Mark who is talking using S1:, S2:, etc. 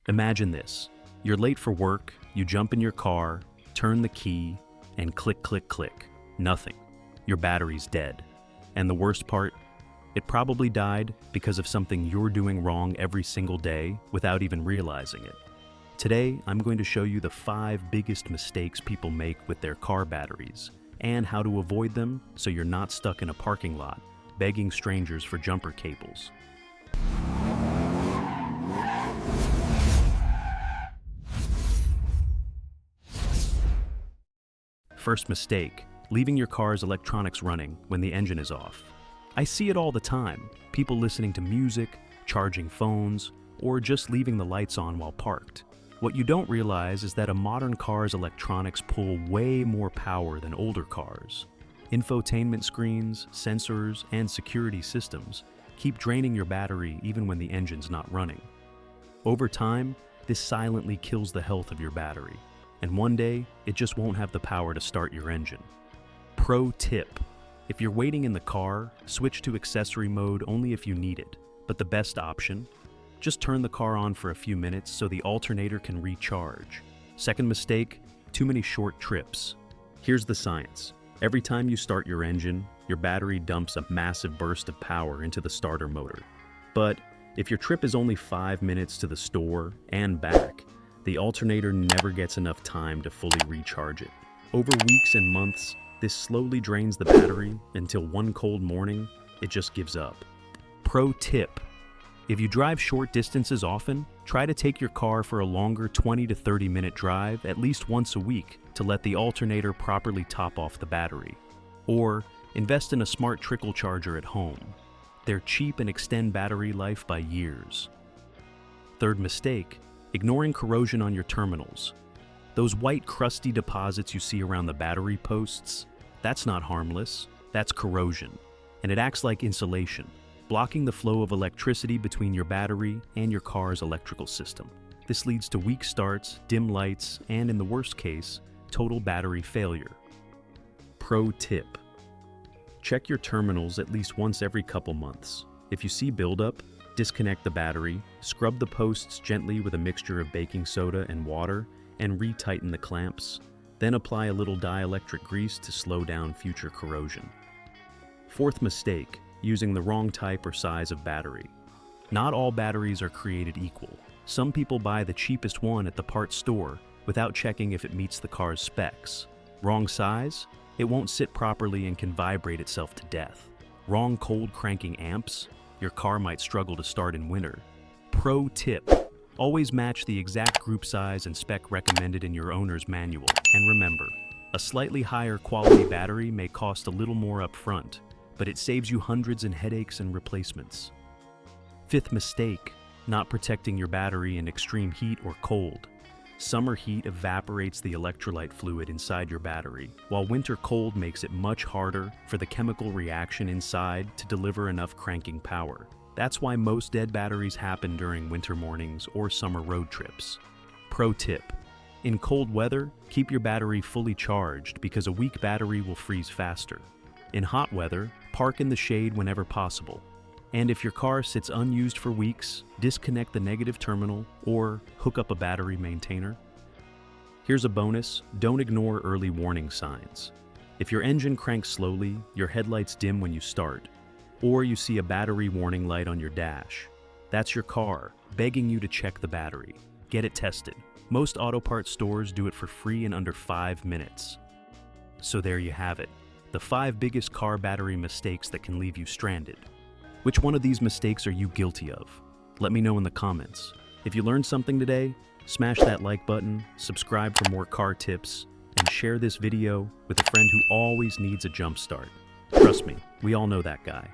S1: Imagine this. You're late for work, you jump in your car, turn the key, and click, click, click. Nothing. Your battery's dead. And the worst part? It probably died because of something you're doing wrong every single day without even realizing it. Today, I'm going to show you the 5 biggest mistakes people make with their car batteries and how to avoid them so you're not stuck in a parking lot begging strangers for jumper cables. First mistake, leaving your car's electronics running when the engine is off. I see it all the time, people listening to music, charging phones, or just leaving the lights on while parked. What you don't realize is that a modern car's electronics pull way more power than older cars. Infotainment screens, sensors, and security systems keep draining your battery even when the engine's not running. Over time, this silently kills the health of your battery, and one day, it just won't have the power to start your engine. Pro tip: if you're waiting in the car, switch to accessory mode only if you need it, but the best option? Just turn the car on for a few minutes so the alternator can recharge. Second mistake, too many short trips. Here's the science. Every time you start your engine, your battery dumps a massive burst of power into the starter motor. But if your trip is only 5 minutes to the store and back, the alternator never gets enough time to fully recharge it. Over weeks and months, this slowly drains the battery until one cold morning, it just gives up. Pro tip: if you drive short distances often, try to take your car for a longer 20 to 30 minute drive at least once a week to let the alternator properly top off the battery. Or invest in a smart trickle charger at home. They're cheap and extend battery life by years. Third mistake: ignoring corrosion on your terminals. Those white crusty deposits you see around the battery posts, that's not harmless, that's corrosion, and it acts like insulation, blocking the flow of electricity between your battery and your car's electrical system. This leads to weak starts, dim lights, and in the worst case, total battery failure. Pro tip: check your terminals at least once every couple months. If you see buildup, disconnect the battery, scrub the posts gently with a mixture of baking soda and water, and retighten the clamps. Then apply a little dielectric grease to slow down future corrosion. Fourth mistake, using the wrong type or size of battery. Not all batteries are created equal. Some people buy the cheapest one at the parts store without checking if it meets the car's specs. Wrong size? It won't sit properly and can vibrate itself to death. Wrong cold cranking amps? Your car might struggle to start in winter. Pro tip: always match the exact group size and spec recommended in your owner's manual. And remember, a slightly higher quality battery may cost a little more up front, but it saves you hundreds in headaches and replacements. Fifth mistake: not protecting your battery in extreme heat or cold. Summer heat evaporates the electrolyte fluid inside your battery, while winter cold makes it much harder for the chemical reaction inside to deliver enough cranking power. That's why most dead batteries happen during winter mornings or summer road trips. Pro tip: in cold weather, keep your battery fully charged because a weak battery will freeze faster. In hot weather, park in the shade whenever possible. And if your car sits unused for weeks, disconnect the negative terminal or hook up a battery maintainer. Here's a bonus: don't ignore early warning signs. If your engine cranks slowly, your headlights dim when you start, or you see a battery warning light on your dash, that's your car begging you to check the battery. Get it tested. Most auto parts stores do it for free in under 5 minutes. So there you have it, the 5 biggest car battery mistakes that can leave you stranded. Which one of these mistakes are you guilty of? Let me know in the comments. If you learned something today, smash that like button, subscribe for more car tips, and share this video with a friend who always needs a jump start. Trust me, we all know that guy.